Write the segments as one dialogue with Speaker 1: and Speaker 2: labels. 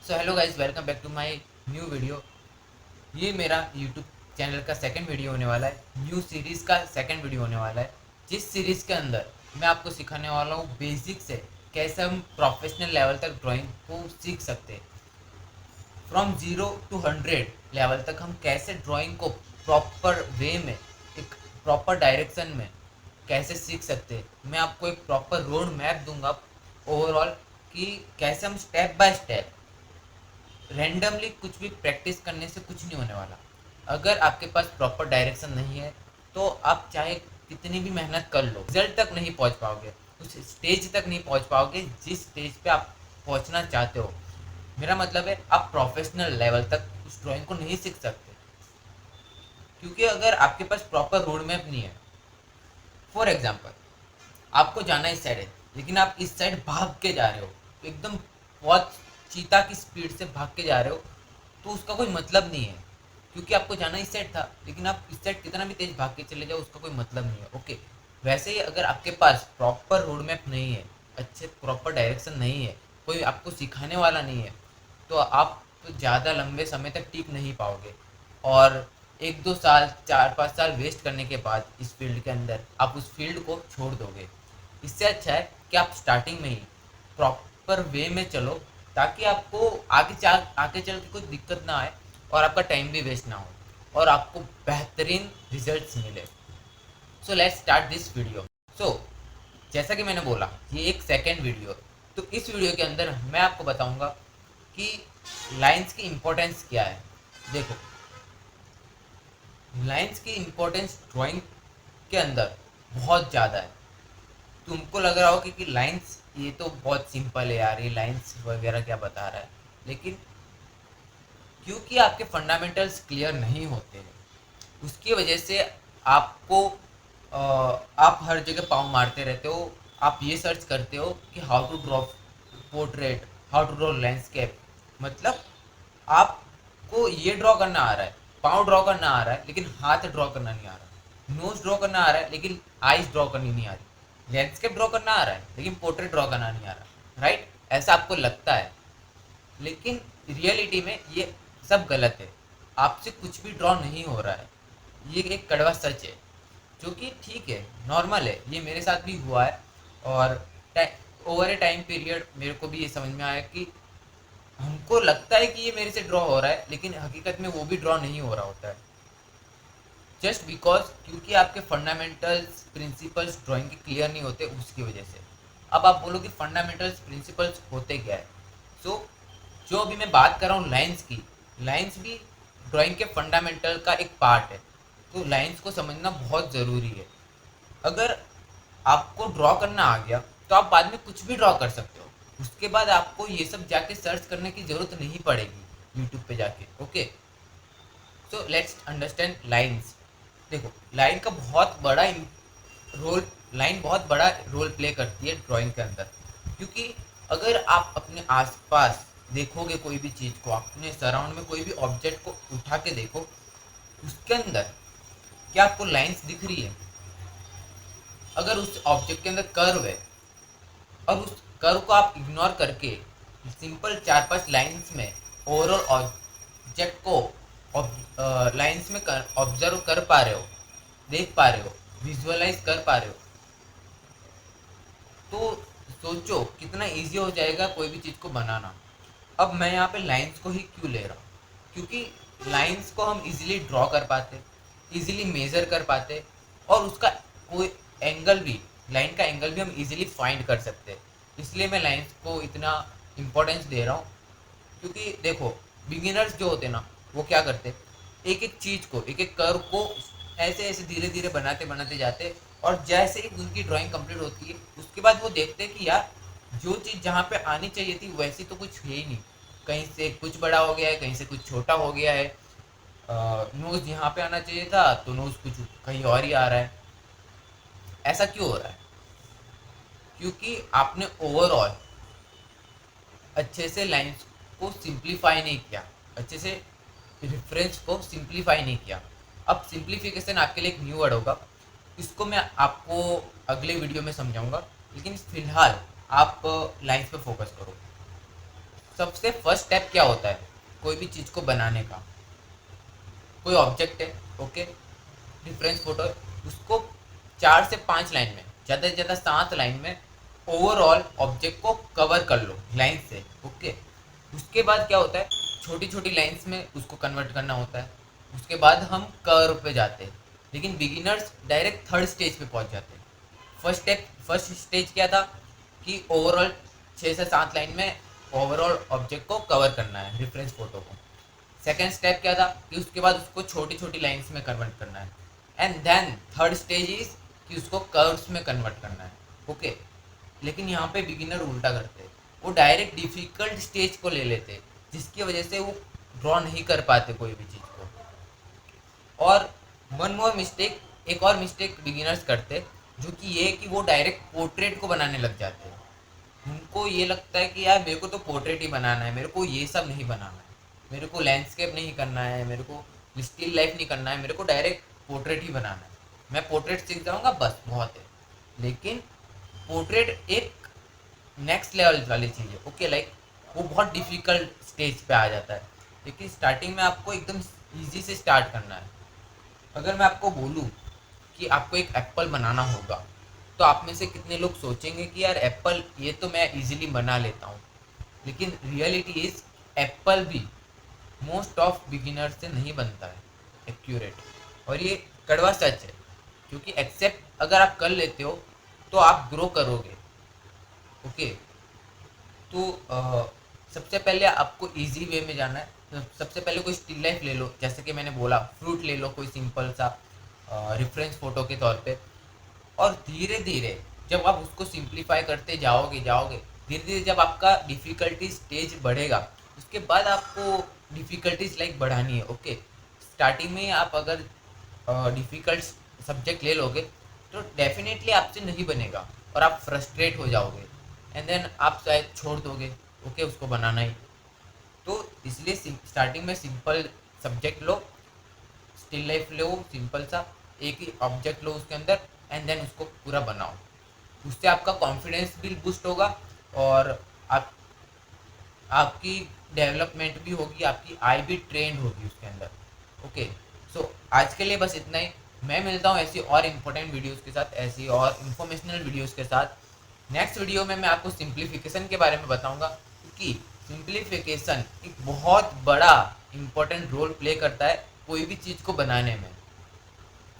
Speaker 1: So hello guys, welcome back to my new video. ये मेरा YouTube channel का second video होने वाला है, न्यू सीरीज़ का सेकंड वीडियो होने वाला है। जिस सीरीज़ के अंदर मैं आपको सिखाने वाला हूँ बेसिक से कैसे हम प्रोफेशनल लेवल तक ड्राइंग को सीख सकते हैं। फ्रॉम 0 to 100 लेवल तक हम कैसे ड्राइंग को प्रॉपर वे में, एक प्रॉपर डायरेक्शन में कैसे सीख सकते हैं। मैं आपको एक प्रॉपर रोड मैप दूंगा ओवरऑल कि कैसे हम स्टेप बाय स्टेप रैंडमली कुछ भी प्रैक्टिस करने से कुछ नहीं होने वाला। अगर आपके पास प्रॉपर डायरेक्शन नहीं है तो आप चाहे कितनी भी मेहनत कर लो, रिजल्ट तक नहीं पहुंच पाओगे, उस स्टेज तक नहीं पहुंच पाओगे जिस स्टेज पे आप पहुंचना चाहते हो। मेरा मतलब है आप प्रोफेशनल लेवल तक उस ड्राइंग को नहीं सीख सकते, क्योंकि अगर आपके पास प्रॉपर रोड मैप नहीं है। फॉर एग्जाम्पल, आपको जाना इस साइड है लेकिन आप इस साइड भाग के जा रहे हो, एकदम बहुत चीता की स्पीड से भाग के जा रहे हो, तो उसका कोई मतलब नहीं है। क्योंकि आपको जाना इस साइड था लेकिन आप इस साइड कितना भी तेज भाग के चले जाओ, उसका कोई मतलब नहीं है। ओके, वैसे ही अगर आपके पास प्रॉपर रोड मैप नहीं है, अच्छे प्रॉपर डायरेक्शन नहीं है, कोई आपको सिखाने वाला नहीं है, तो आप ज़्यादा लंबे समय तक टिक नहीं पाओगे। और 1-2 साल 4-5 साल वेस्ट करने के बाद इस फील्ड के अंदर आप उस फील्ड को छोड़ दोगे। इससे अच्छा है कि आप स्टार्टिंग में ही प्रॉपर वे में चलो, ताकि आपको आगे चल के कोई दिक्कत ना आए और आपका टाइम भी वेस्ट ना हो और आपको बेहतरीन रिजल्ट्स मिले। So let's start this video. So जैसा कि मैंने बोला, ये एक सेकेंड वीडियो, तो इस वीडियो के अंदर मैं आपको बताऊंगा कि लाइंस की इम्पोर्टेंस क्या है। देखो, लाइंस की इम्पोर्टेंस ड्राइंग के अंदर बहुत ज़्यादा है। तुमको लग रहा हो कि लाइंस ये तो बहुत सिंपल है यार, ये लाइंस वगैरह क्या बता रहा है, लेकिन क्योंकि आपके फंडामेंटल्स क्लियर नहीं होते हैं, उसकी वजह से आपको आप हर जगह पाँव मारते रहते हो। आप ये सर्च करते हो कि how to draw portrait, how to draw landscape. मतलब आपको ये ड्रॉ करना आ रहा है, पाँव ड्रॉ करना आ रहा है लेकिन हाथ ड्रॉ करना नहीं आ रहा, नोज ड्रॉ करना आ रहा है लेकिन आईज ड्रॉ करनी नहीं आ रही, लैंडस्केप ड्रॉ करना आ रहा है लेकिन पोर्ट्रेट ड्रॉ करना नहीं आ रहा। राइट, ऐसा आपको लगता है, लेकिन रियलिटी में ये सब गलत है। आपसे कुछ भी ड्रॉ नहीं हो रहा है, ये एक कड़वा सच है, जो कि ठीक है, नॉर्मल है, ये मेरे साथ भी हुआ है। और ओवर ए टाइम पीरियड मेरे को भी ये समझ में आया कि हमको लगता है कि ये मेरे से ड्रॉ हो रहा है लेकिन हकीकत में वो भी ड्रॉ नहीं हो रहा होता है, जस्ट बिकॉज क्योंकि आपके फंडामेंटल्स प्रिंसिपल्स ड्राइंग के क्लियर नहीं होते, उसकी वजह से। अब आप बोलो कि फंडामेंटल्स प्रिंसिपल्स होते क्या है। सो जो अभी मैं बात कर रहा हूँ लाइंस की, लाइंस भी ड्राइंग के फंडामेंटल का एक पार्ट है, तो लाइंस को समझना बहुत ज़रूरी है। अगर आपको ड्रॉ करना आ गया तो आप बाद में कुछ भी ड्रॉ कर सकते हो, उसके बाद आपको ये सब जाके सर्च करने की ज़रूरत नहीं पड़ेगी यूट्यूब पे जाके। Okay, so let's understand lines. देखो, लाइन का बहुत बड़ा रोल लाइन बहुत बड़ा रोल प्ले करती है ड्राइंग के अंदर, क्योंकि अगर आप अपने आसपास देखोगे कोई भी चीज़ को, अपने सराउंड में कोई भी ऑब्जेक्ट को उठा के देखो, उसके अंदर क्या आपको लाइंस दिख रही है? अगर उस ऑब्जेक्ट के अंदर कर्व है और उस कर्व को आप इग्नोर करके सिंपल 4-5 लाइंस में ओवरऑल ऑब्जेक्ट को लाइंस में ऑब्जर्व कर पा रहे हो, देख पा रहे हो, विजुअलाइज कर पा रहे हो, तो सोचो कितना इजी हो जाएगा कोई भी चीज़ को बनाना। अब मैं यहाँ पे लाइंस को ही क्यों ले रहा हूँ, क्योंकि लाइंस को हम इजीली ड्रॉ कर पाते, इजीली मेज़र कर पाते, और उसका कोई एंगल भी, लाइन का एंगल भी हम इजीली फाइंड कर सकते हैं। इसलिए मैं लाइंस को इतना इम्पोर्टेंस दे रहा हूँ। क्योंकि देखो, बिगिनर्स जो होते हैं ना, वो क्या करते, एक एक चीज़ को, एक एक कर्व को ऐसे ऐसे धीरे धीरे बनाते बनाते जाते, और जैसे ही उनकी ड्राइंग कंप्लीट होती है उसके बाद वो देखते हैं कि यार जो चीज़ जहाँ पे आनी चाहिए थी वैसी तो कुछ है ही नहीं, कहीं से कुछ बड़ा हो गया है, कहीं से कुछ छोटा हो गया है। नोज यहाँ पे आना चाहिए था तो नोज कुछ कहीं और ही आ रहा है। ऐसा क्यों हो रहा है? क्योंकि आपने ओवरऑल अच्छे से लाइंस को सिंप्लीफाई नहीं किया, अच्छे से रेफरेंस को सिंप्लीफाई नहीं किया। अब सिंप्लीफिकेशन आपके लिए एक न्यू वर्ड होगा, इसको मैं आपको अगले वीडियो में समझाऊंगा, लेकिन फिलहाल आप लाइंस पे फोकस करो। सबसे फर्स्ट स्टेप क्या होता है कोई भी चीज़ को बनाने का? कोई ऑब्जेक्ट है, ओके, डिफरेंस फोटो है, उसको 4 से 5 लाइन में, ज़्यादा से ज़्यादा 7 लाइन में ओवरऑल ऑब्जेक्ट को कवर कर लो लाइन से, ओके। उसके बाद क्या होता है, छोटी छोटी लाइंस में उसको कन्वर्ट करना होता है। उसके बाद हम कर्व पे जाते हैं, लेकिन बिगिनर्स डायरेक्ट थर्ड स्टेज पे पहुंच जाते हैं। फर्स्ट स्टेज क्या था कि ओवरऑल 6 से 7 लाइन में ओवरऑल ऑब्जेक्ट को कवर करना है, रेफरेंस फोटो को। सेकेंड स्टेप क्या था कि उसके बाद उसको छोटी छोटी लाइंस में कन्वर्ट करना है। And then third stage is कि उसको कर्व्स में कन्वर्ट करना है, ओके। लेकिन यहाँ पे बिगिनर उल्टा करते हैं, वो डायरेक्ट डिफिकल्ट स्टेज को ले लेते हैं, जिसकी वजह से वो ड्रॉ नहीं कर पाते कोई भी चीज़ को। और वन मोर मिस्टेक, एक और मिस्टेक बिगिनर्स करते, जो कि ये है कि वो डायरेक्ट पोर्ट्रेट को बनाने लग जाते हैं। उनको ये लगता है कि यार मेरे को तो पोर्ट्रेट ही बनाना है, मेरे को ये सब नहीं बनाना है, मेरे को लैंडस्केप नहीं करना है, मेरे को स्टिल लाइफ नहीं करना है, मेरे को डायरेक्ट पोर्ट्रेट ही बनाना है। मैं पोर्ट्रेट सीख जाऊँगा बस बहुत है। लेकिन पोर्ट्रेट एक नेक्स्ट लेवल वाली चीज़ है, ओके। लाइक वो बहुत डिफिकल्ट स्टेज पे आ जाता है, लेकिन स्टार्टिंग में आपको एकदम ईजी से स्टार्ट करना है। अगर मैं आपको बोलूँ कि आपको एक एप्पल बनाना होगा, तो आप में से कितने लोग सोचेंगे कि यार एप्पल ये तो मैं इजीली बना लेता हूँ। लेकिन रियलिटी इज एप्पल भी मोस्ट ऑफ बिगिनर से नहीं बनता है एक्यूरेट। और ये कड़वा सच है, क्योंकि एक्सेप्ट अगर आप कर लेते हो तो आप ग्रो करोगे, ओके। तो सबसे पहले आपको इजी वे में जाना है। तो सबसे पहले कोई स्टिल लाइफ ले लो, जैसे कि मैंने बोला फ्रूट ले लो, कोई सिंपल सा रेफरेंस फोटो के तौर पे। और धीरे धीरे जब आप उसको सिंप्लीफाई करते जाओगे धीरे धीरे जब आपका डिफ़िकल्टी स्टेज बढ़ेगा, उसके बाद आपको डिफ़िकल्टीज लाइक बढ़ानी है, ओके। स्टार्टिंग में आप अगर डिफ़िकल्ट सब्जेक्ट ले लोगे तो डेफिनेटली आपसे नहीं बनेगा और आप फ्रस्ट्रेट हो जाओगे, एंड देन आप शायद छोड़ दोगे, ओके, उसको बनाना ही। तो इसलिए स्टार्टिंग में सिंपल सब्जेक्ट लो, स्टिल लाइफ लो, सिंपल सा एक ही ऑब्जेक्ट लो उसके अंदर, एंड देन उसको पूरा बनाओ। उससे आपका कॉन्फिडेंस भी बूस्ट होगा और आप आपकी डेवलपमेंट भी होगी, आपकी आई भी ट्रेंड होगी उसके अंदर, ओके। सो आज के लिए बस इतना ही। मैं मिलता हूँ ऐसी और इम्पोर्टेंट वीडियोज़ के साथ, ऐसी और इन्फॉर्मेशनल वीडियोज़ के साथ। नेक्स्ट वीडियो में मैं आपको सिंप्लीफिकेशन के बारे में बताऊँगा, क्योंकि सिंप्लीफिकेशन एक बहुत बड़ा इम्पोर्टेंट रोल प्ले करता है कोई भी चीज़ को बनाने में।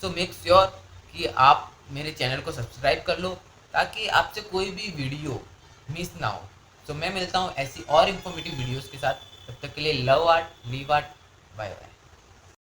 Speaker 1: सो मेक श्योर कि आप मेरे चैनल को सब्सक्राइब कर लो, ताकि आपसे कोई भी वीडियो मिस ना हो। सो मैं मिलता हूँ ऐसी और इन्फॉर्मेटिव वीडियोज़ के साथ। तब तक के लिए love art, leave art, bye bye.